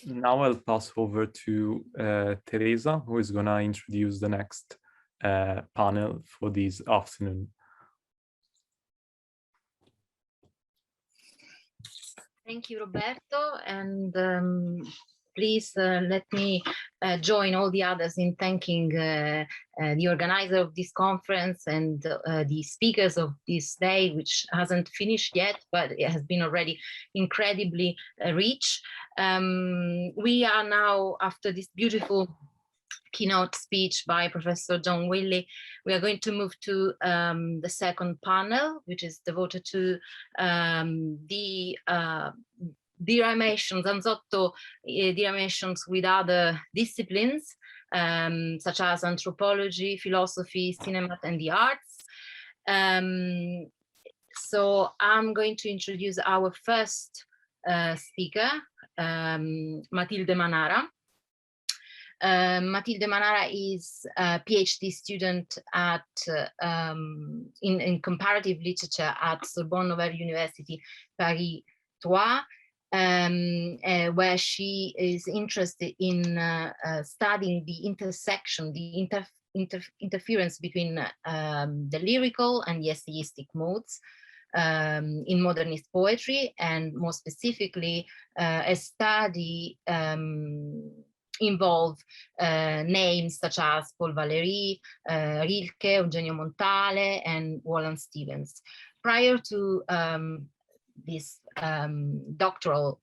Now I'll pass over to Teresa, who is going to introduce the next panel for this afternoon. Thank you, Roberto, and please let me join all the others in thanking the organizer of this conference and the speakers of this day, which hasn't finished yet, but it has been already incredibly rich. We are now, after this beautiful keynote speech by Professor John Willey, we are going to move to the second panel, which is devoted to the derivations, Zanzotto derivations with other disciplines, such as anthropology, philosophy, cinema, and the arts. So I'm going to introduce our first speaker, Matilde Manara. Matilde Manara is a PhD student at in comparative literature at Sorbonne Nouvelle University Paris 3, where she is interested in studying the intersection, the interference between the lyrical and the essayistic modes in modernist poetry, and more specifically a study involve names such as Paul Valéry, Rilke, Eugenio Montale, and Wallace Stevens. Prior to this doctoral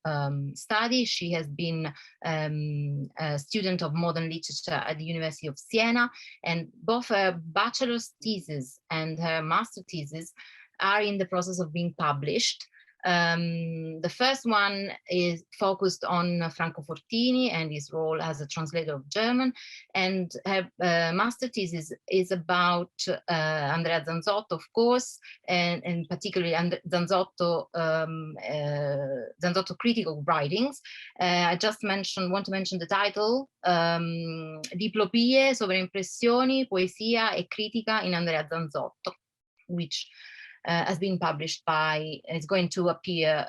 study, she has been a student of modern literature at the University of Siena, and both her bachelor's thesis and her master thesis are in the process of being published. The first one is focused on Franco Fortini and his role as a translator of German, and her master thesis is about Andrea Zanzotto, of course, and particularly Zanzotto, Zanzotto critical writings. I just want to mention the title, Diplopie, Sovraimpressioni, Poesia e Critica in Andrea Zanzotto, which has been published by, it's going to appear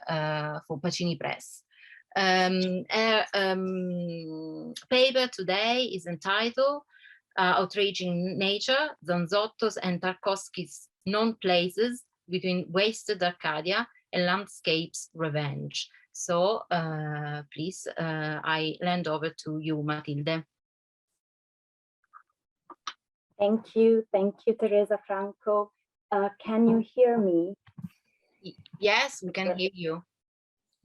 for Pacini Press. Paper today is entitled Outraging Nature, Zanzotto's and Tarkovsky's Nonplaces Between Wasted Arcadia and Landscape's Revenge. So please, I hand over to you, Matilde. Thank you, Teresa Franco. Can you hear me? Yes, we can hear you.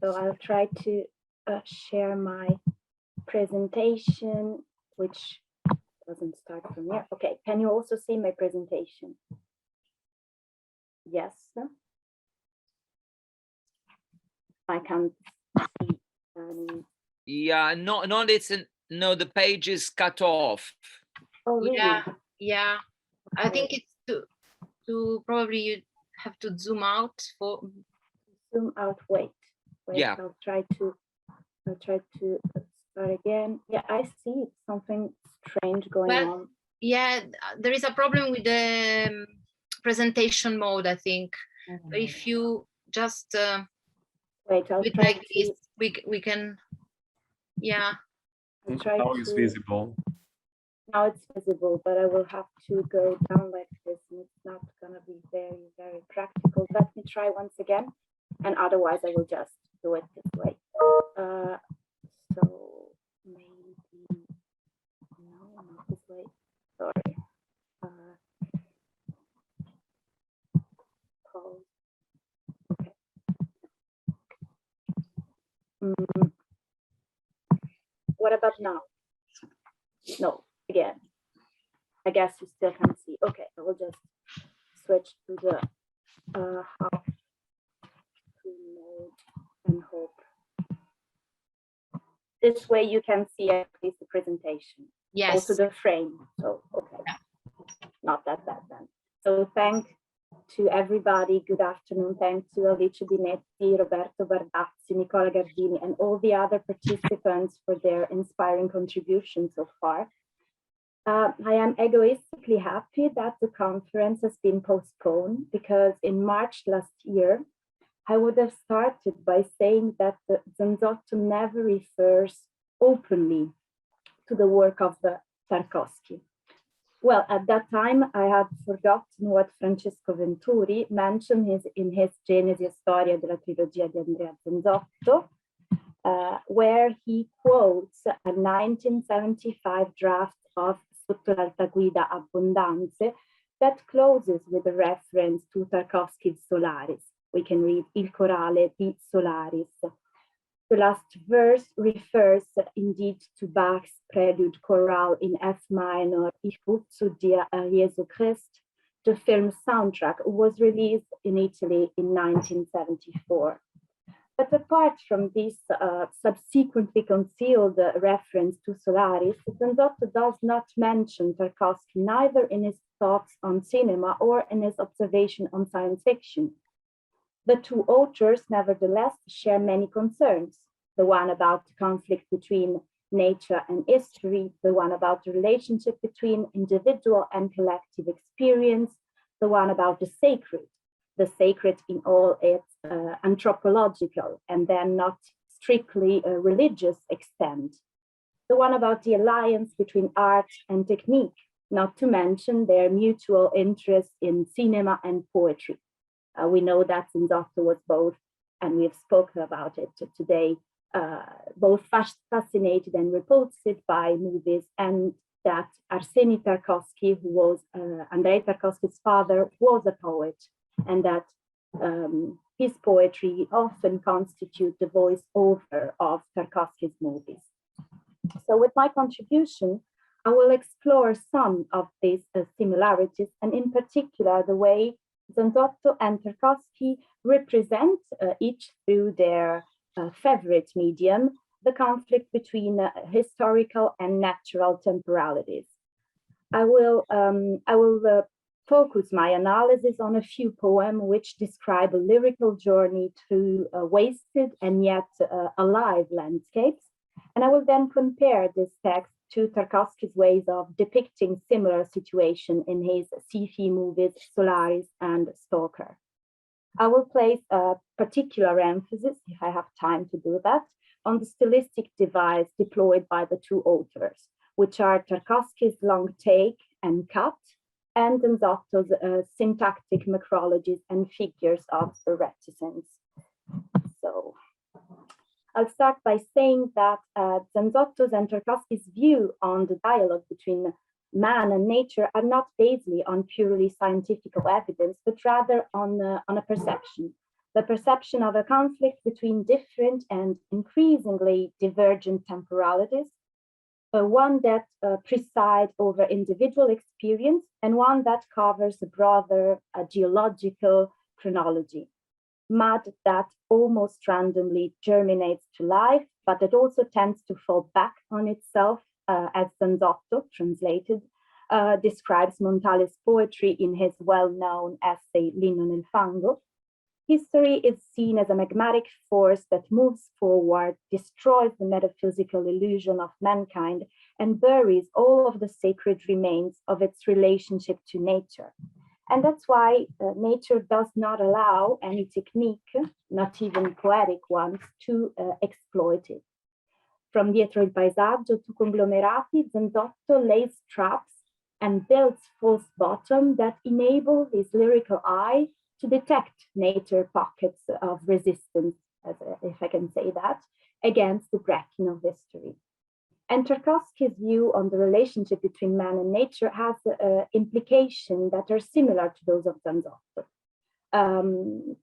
So I'll try to share my presentation, which doesn't start from here. Okay, can you also see my presentation? Yes. I can't see. Yeah, no, no, the page is cut off. Oh, really? Yeah. I think it's to probably you have to zoom out for wait, yeah, I'll try to start again. Yeah, I see something strange going on. Yeah, there is a problem with the presentation mode, I think. But if you just wait, I'll try like to, this, we can, yeah. Now it's visible. Now it's visible, but I will have to go down like this, and it's not going to be very, very practical. Let me try once again, and otherwise I will just do it this way. So maybe, no, not this way, sorry. Okay. What about now? No. Again, I guess you still can see. Okay, I will just switch to the half screen mode and hope. This way you can see at least the presentation. Yes. Also the frame. So okay, not that bad then. So thank to everybody. Good afternoon. Thanks to Alice Dinetti, Roberto Bardazzi, Nicola Gardini, and all the other participants for their inspiring contributions so far. I am egoistically happy that the conference has been postponed, because in March last year, I would have started by saying that the Zanzotto never refers openly to the work of Tarkovsky. Well, at that time, I had forgotten what Francesco Venturi mentioned in his Genesi e Storia della trilogia di Andrea Zanzotto, where he quotes a 1975 draft of Sotto l'alta guida Abbondanze that closes with a reference to Tarkovsky's Solaris. We can read Il corale di Solaris. The last verse refers indeed to Bach's prelude chorale in F minor, Ich rufe zu dir, Jesu Christ. The film's soundtrack was released in Italy in 1974. But apart from this subsequently concealed reference to Solaris, Zanzotto does not mention Tarkovsky neither in his thoughts on cinema or in his observation on science fiction. The two authors, nevertheless, share many concerns. The one about the conflict between nature and history, the one about the relationship between individual and collective experience, the one about the sacred in all its anthropological and then not strictly religious extent, the one about the alliance between art and technique, not to mention their mutual interest in cinema and poetry. We know that Zanzotto was both, and we have spoken about it today, both fascinated and repulsed by movies, and that Arseny Tarkovsky, who was Andrei Tarkovsky's father, was a poet, and that his poetry often constitutes the voice-over of Tarkovsky's movies. So with my contribution, I will explore some of these similarities, and in particular, the way Zanzotto and Tarkovsky represent, each through their favorite medium, the conflict between historical and natural temporalities. I will focus my analysis on a few poems which describe a lyrical journey through wasted and yet alive landscapes. And I will then compare this text to Tarkovsky's ways of depicting similar situations in his sci-fi movies Solaris and Stalker. I will place a particular emphasis, if I have time to do that, on the stylistic device deployed by the two authors, which are Tarkovsky's long take and cut, and Zanzotto's syntactic macrologies and figures of reticence. So I'll start by saying that Zanzotto's and Tarkovsky's view on the dialogue between man and nature are not based on purely scientific evidence, but rather on a perception. The perception of a conflict between different and increasingly divergent temporalities, one that presides over individual experience and one that covers a broader geological chronology. Mud that almost randomly germinates to life, but that also tends to fall back on itself, as Zanzotto, translated, describes Montale's poetry in his well-known essay L'inno nel fango. History is seen as a magmatic force that moves forward, destroys the metaphysical illusion of mankind, and buries all of the sacred remains of its relationship to nature. And that's why nature does not allow any technique, not even poetic ones, to exploit it. From Dietro il paesaggio to Conglomerati, Zanzotto lays traps and builds false bottom that enable his lyrical eye to detect nature pockets of resistance, if I can say that, against the breaking of history. And Tarkovsky's view on the relationship between man and nature has implications that are similar to those of Zanzotto.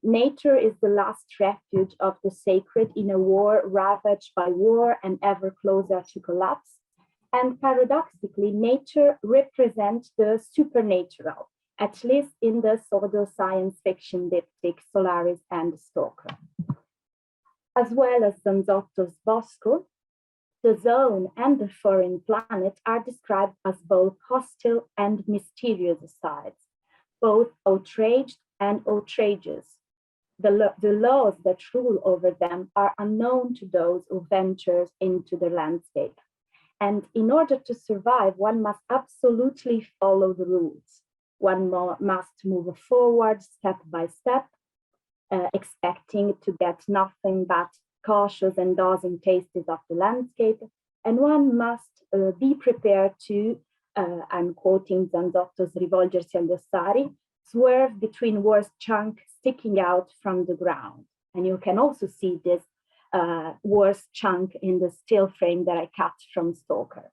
Nature is the last refuge of the sacred in a war ravaged by war and ever closer to collapse. And paradoxically, nature represents the supernatural, at least in the pseudo-science fiction diptych Solaris and Stalker. As well as Zanzotto's Bosco, the zone and the foreign planet are described as both hostile and mysterious sides, both outraged and outrageous. The laws that rule over them are unknown to those who venture into the landscape. And in order to survive, one must absolutely follow the rules. One must move forward step by step, expecting to get nothing but cautious and dosing tastes of the landscape, And one must be prepared to, I'm quoting Zanzotto's Rivolgersi agli ossari, swerve between worst chunk sticking out from the ground. And you can also see this worst chunk in the still frame that I cut from Stalker.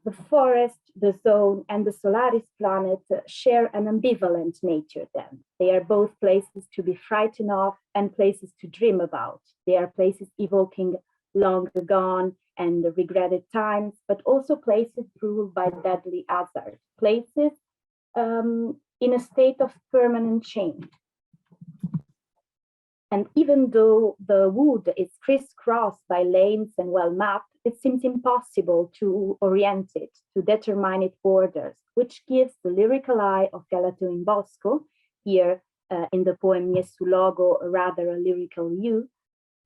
The forest, the zone, and the Solaris planet share an ambivalent nature then. They are both places to be frightened of and places to dream about. They are places evoking long gone and regretted times, but also places ruled by deadly hazard, places in a state of permanent change. And even though the wood is crisscrossed by lanes and well mapped, it seems impossible to orient it, to determine its borders, which gives the lyrical eye of Galatea in Bosco, here in the poem Nessun Logo, rather a lyrical view,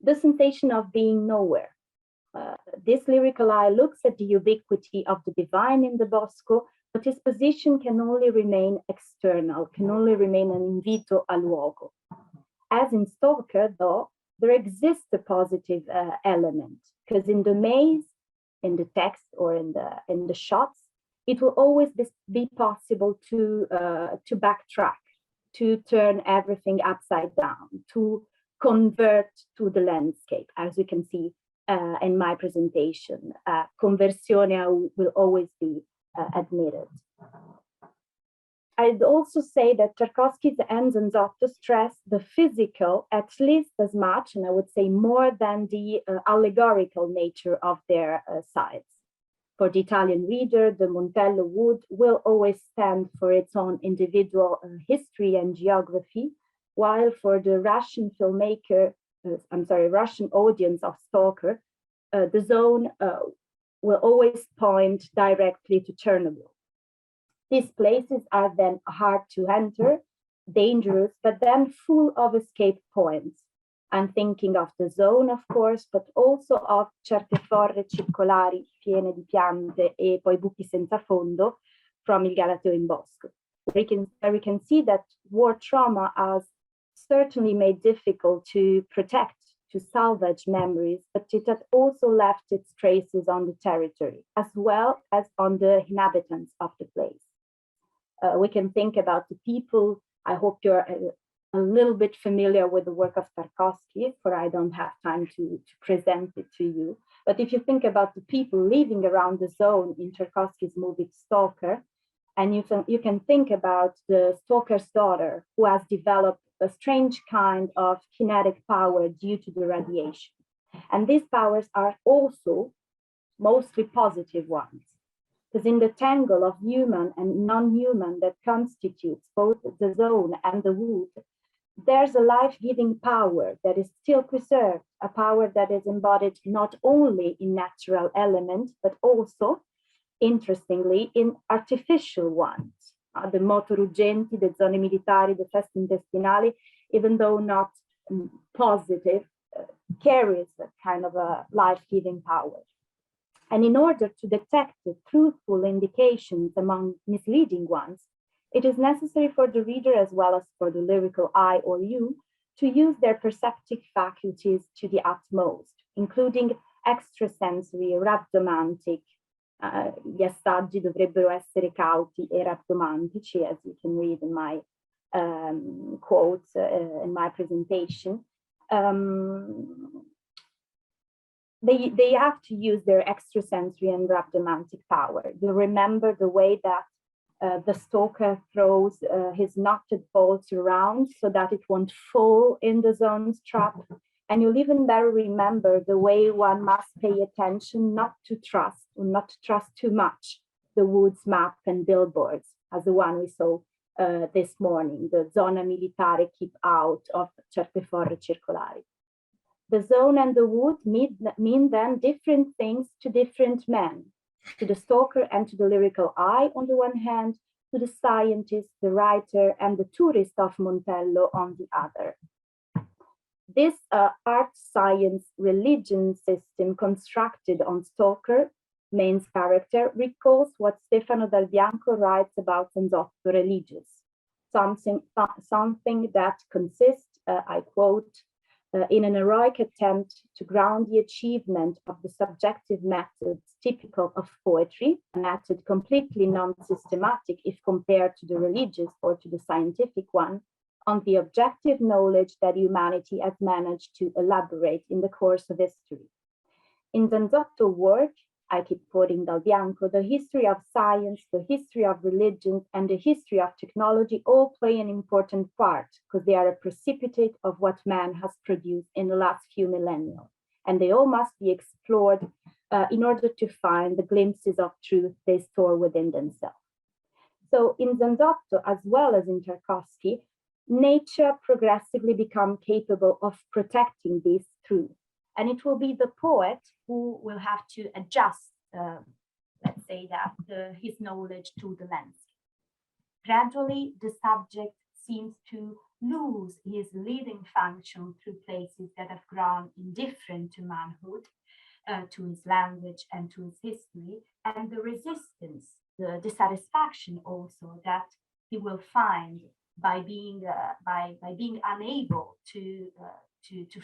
the sensation of being nowhere. This lyrical eye looks at the ubiquity of the divine in the Bosco, but his position can only remain external, can only remain an invito al luogo. As in Stalker, though, there exists a positive element, because in the maze, in the text, or in the shots, it will always be possible to backtrack, to turn everything upside down, to convert to the landscape, as you can see in my presentation. Conversione will always be admitted. I'd also say that Tarkovsky and Zanzotto stress the physical at least as much, and I would say more than the allegorical nature of their sites. For the Italian reader, the Montello wood will always stand for its own individual history and geography, while for the Russian filmmaker, Russian audience of Stalker, the zone will always point directly to Chernobyl. These places are then hard to enter, dangerous, but then full of escape points. I'm thinking of the zone, of course, but also of certe forre circolari piene di piante e poi buchi senza fondo from Il Galateo in Bosco, where we can see that war trauma has certainly made difficult to protect, to salvage memories, but it had also left its traces on the territory, as well as on the inhabitants of the place. We can think about the people. I hope you're a little bit familiar with the work of Tarkovsky, for I don't have time to present it to you. But if you think about the people living around the zone in Tarkovsky's movie Stalker, and you can think about the stalker's daughter, who has developed a strange kind of kinetic power due to the radiation. And these powers are also mostly positive ones. Because in the tangle of human and non-human that constitutes both the zone and the wood, there's a life-giving power that is still preserved, a power that is embodied not only in natural elements, but also, interestingly, in artificial ones. The motoruggenti, the zone militari, the feste intestinali, even though not positive, carries a kind of a life-giving power. And in order to detect the truthful indications among misleading ones, it is necessary for the reader as well as for the lyrical eye or you to use their perceptive faculties to the utmost, including extrasensory, rhabdomantic. Gli assaggi dovrebbero essere cauti e rhabdomantici, as you can read in my quotes in my presentation. They have to use their extrasensory and rhabdomantic power. They remember the way that the stalker throws his knotted bolts around so that it won't fall in the zone's trap. And you'll even better remember the way one must pay attention not to trust, or not to trust too much, the woods map and billboards, as the one we saw this morning, the zona militare, keep out of certe forre circolari. The zone and the wood mean then different things to different men, to the stalker and to the lyrical eye on the one hand, to the scientist, the writer, and the tourist of Montello on the other. This art, science, religion system constructed on Stalker, main character, recalls what Stefano Dal Bianco writes about Zanzotto religious, something that consists, I quote, in an heroic attempt to ground the achievement of the subjective methods typical of poetry, a method completely non-systematic if compared to the religious or to the scientific one, on the objective knowledge that humanity has managed to elaborate in the course of history. In Zanzotto's work, I keep quoting Dal Bianco, the history of science, the history of religion, and the history of technology all play an important part because they are a precipitate of what man has produced in the last few millennia. And they all must be explored in order to find the glimpses of truth they store within themselves. So in Zanzotto, as well as in Tarkovsky, nature progressively becomes capable of protecting this truth. And it will be the poet who will have to adjust, let's say that, his knowledge to the landscape. Gradually, the subject seems to lose his leading function through places that have grown indifferent to manhood, to his language and to his history, and the resistance, the dissatisfaction also that he will find by being unable to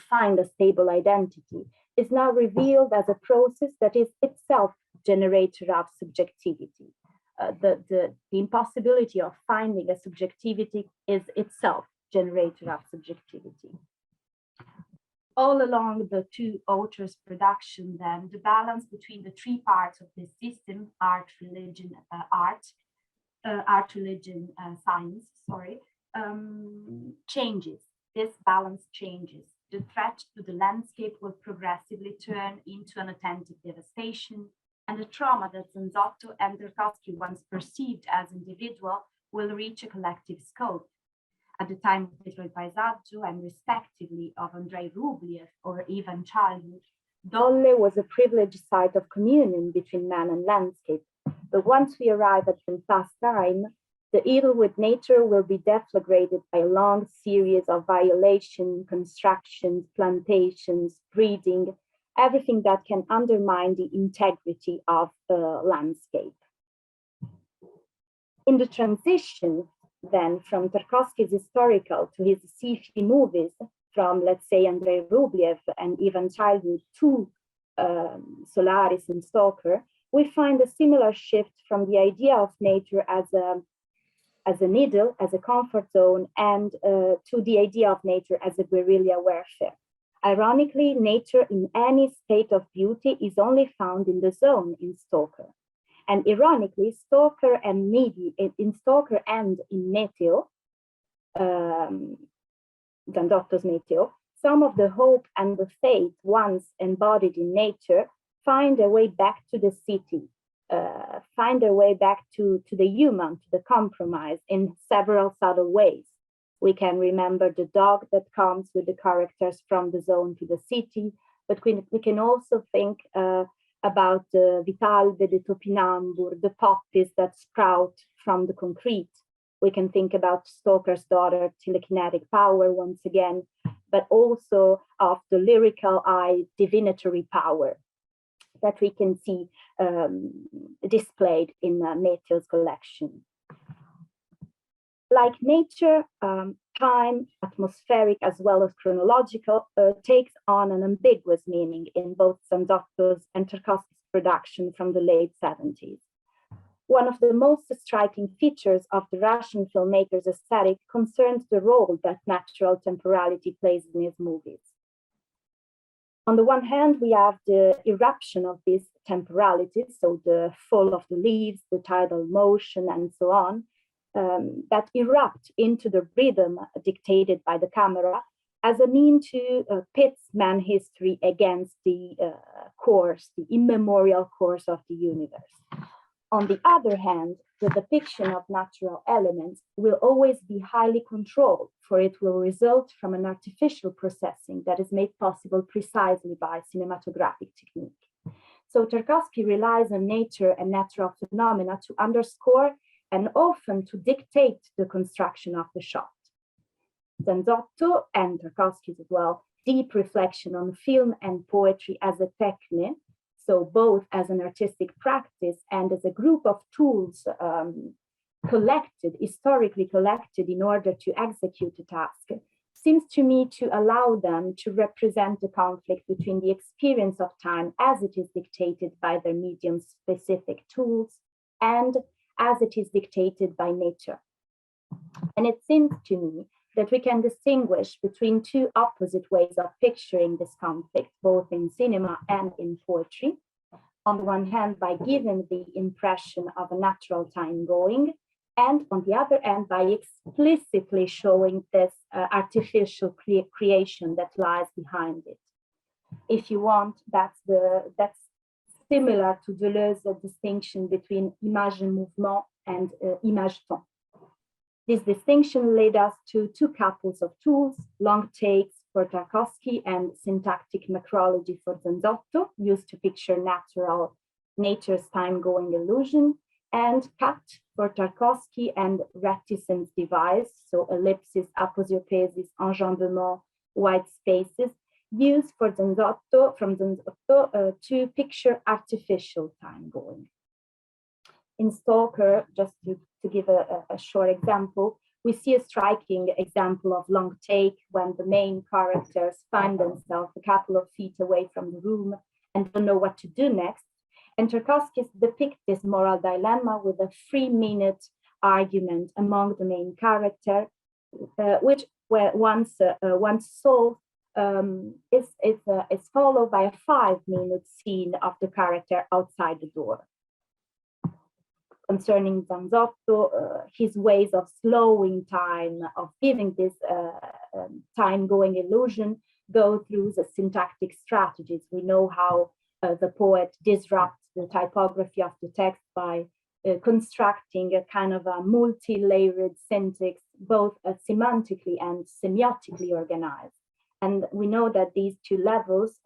find a stable identity is now revealed as a process that is itself generator of subjectivity. The impossibility of finding a subjectivity is itself generator of subjectivity. All along the two authors' production, then, the balance between the three parts of this system, art, religion, science, changes. This balance changes. The threat to the landscape will progressively turn into an authentic devastation, and the trauma that Zanzotto and Tarkovsky once perceived as individual will reach a collective scope. At the time of literal paesaggio and respectively of Andrei Rublev or even childhood, Dolle was a privileged site of communion between man and landscape. But once we arrive at the past time, the evil with nature will be deflagrated by a long series of violations, constructions, plantations, breeding, everything that can undermine the integrity of the landscape. In the transition, then, from Tarkovsky's historical to his sci-fi movies, from, let's say, Andrei Rublev and even childhood to Solaris and Stalker, we find a similar shift from the idea of nature as a needle, as a comfort zone, and to the idea of nature as a guerrilla warfare. Ironically, nature in any state of beauty is only found in the zone in Stalker. And ironically, in Stalker and in Meteo, Zanzotto's Meteo, some of the hope and the faith once embodied in nature find their way back to the city, find their way back to the human, to the compromise in several subtle ways. We can remember the dog that comes with the characters from the zone to the city, but we can also think about the Vitalde, the topinambur, the poppies that sprout from the concrete. We can think about Stalker's daughter, telekinetic power once again, but also of the lyrical eye, divinatory power that we can see displayed in Meteo's collection. Like nature, time, atmospheric as well as chronological, takes on an ambiguous meaning in both Zanzotto's and Tarkovsky's production from the late 70s. One of the most striking features of the Russian filmmaker's aesthetic concerns the role that natural temporality plays in his movies. On the one hand, we have the irruption of these temporalities, so the fall of the leaves, the tidal motion, and so on, that erupt into the rhythm dictated by the camera as a means to pit man history against the course, the immemorial course of the universe. On the other hand, the depiction of natural elements will always be highly controlled, for it will result from an artificial processing that is made possible precisely by cinematographic technique. So Tarkovsky relies on nature and natural phenomena to underscore and often to dictate the construction of the shot. Zanzotto and Tarkovsky as well, deep reflection on film and poetry as a technique, so both as an artistic practice and as a group of tools historically collected in order to execute a task, seems to me to allow them to represent the conflict between the experience of time as it is dictated by their medium-specific tools and as it is dictated by nature. And it seems to me that we can distinguish between two opposite ways of picturing this conflict, both in cinema and in poetry. On the one hand, by giving the impression of a natural time going, and on the other hand, by explicitly showing this artificial creation that lies behind it. If you want, that's similar to Deleuze's distinction between image and mouvement and image-temps. This distinction led us to two couples of tools, long takes for Tarkovsky and syntactic macrology for Zanzotto, used to picture nature's time-going illusion, and cut for Tarkovsky and reticence device, so ellipsis, aposiopesis, enjambment, white spaces, used for from Zanzotto to picture artificial time-going. In Stalker, just to give a short example, we see a striking example of long take when the main characters find themselves a couple of feet away from the room and don't know what to do next. And Tarkovsky depicts this moral dilemma with a 3-minute argument among the main character, which once solved is followed by a 5-minute scene of the character outside the door. Concerning Zanzotto, his ways of slowing time, of giving this time-going illusion, go through the syntactic strategies. We know how the poet disrupts the typography of the text by constructing a kind of a multi-layered syntax, both semantically and semiotically organized. And we know that these two levels,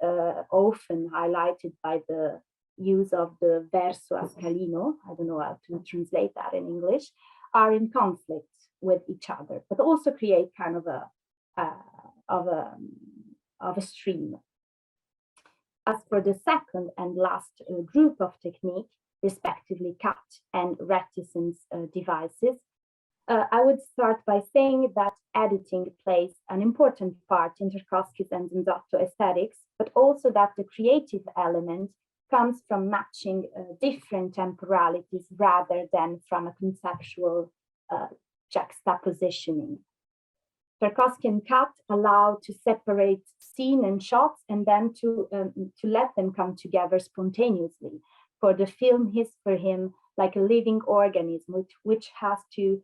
often highlighted by the use of the verso a scalino, I don't know how to translate that in English, are in conflict with each other, but also create kind of a stream. As for the second and last group of technique, respectively cut and reticence devices, I would start by saying that editing plays an important part in Tarkovsky's and Zanzotto aesthetics, but also that the creative element comes from matching different temporalities rather than from a conceptual juxtapositioning. Tarkovsky and cut allow to separate scene and shots and then to let them come together spontaneously. For the film is for him like a living organism which has to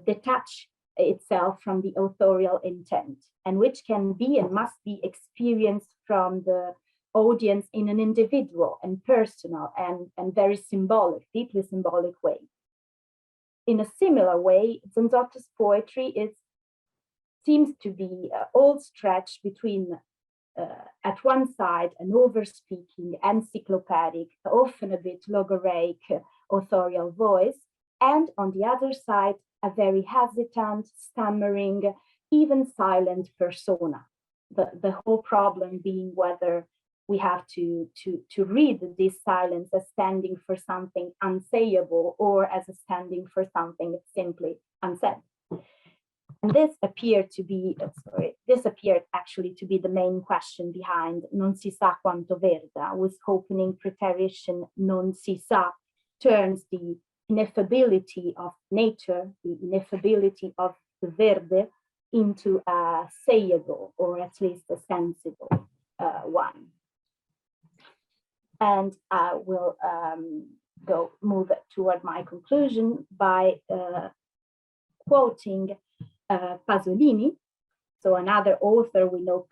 detach itself from the authorial intent, and which can be and must be experienced from the audience in an individual and personal and very symbolic, deeply symbolic way. In a similar way, Zanzotto's poetry seems to be all stretched between, at one side, an over-speaking, encyclopedic, often a bit logorrheic, authorial voice, and on the other side, a very hesitant, stammering, even silent persona. The whole problem being whether we have to read this silence as standing for something unsayable or as standing for something simply unsaid. And this appeared actually to be the main question behind Non si sa quanto verda, whose opening preterition non si sa turns the ineffability of nature, the ineffability of the verde, into a sayable or at least a sensible one. And I will move toward my conclusion by quoting Pasolini, so another author we know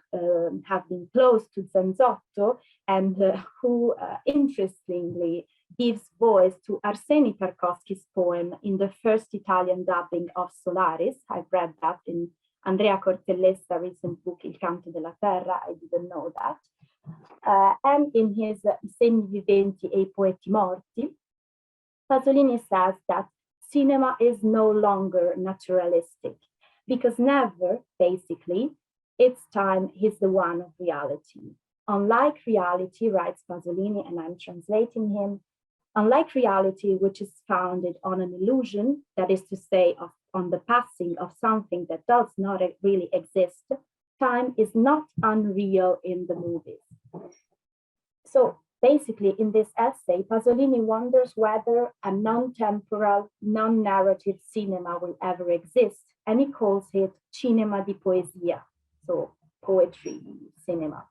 have been close to Zanzotto and who interestingly gives voice to Arsenij Tarkovsky's poem in the first Italian dubbing of Solaris. I've read that in Andrea Cortellessa's recent book Il canto della terra. I didn't know that. And in his I segni viventi e I poeti morti, Pasolini says that cinema is no longer naturalistic, because never, basically, its time is the one of reality. Unlike reality, writes Pasolini, and I'm translating him, unlike reality, which is founded on an illusion, that is to say, of on the passing of something that does not really exist, time is not unreal in the movies. So basically, in this essay, Pasolini wonders whether a non-temporal, non-narrative cinema will ever exist, and he calls it cinema di poesia, so poetry cinema.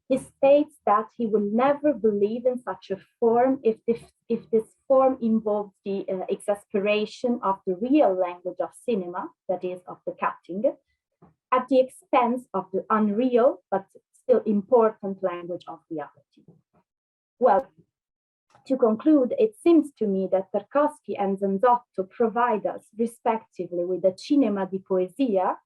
He states that he will never believe in such a form if this form involves the exasperation of the real language of cinema, that is, of the cutting, at the expense of the unreal but still important language of reality. Well, to conclude, it seems to me that Tarkovsky and Zanzotto provide us, respectively, with the cinema di poesia,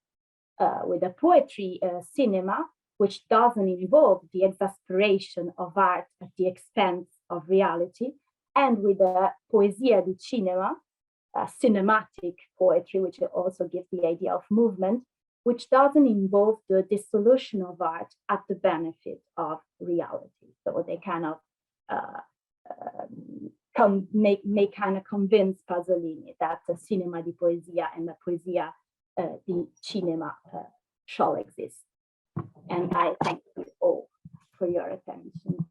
with a poetry cinema, which doesn't involve the exasperation of art at the expense of reality, and with the poesia di cinema, cinematic poetry, which also gives the idea of movement, which doesn't involve the dissolution of art at the benefit of reality. So they kind of may kind of convince Pasolini that the cinema di poesia and the poesia di cinema shall exist. And I thank you all for your attention.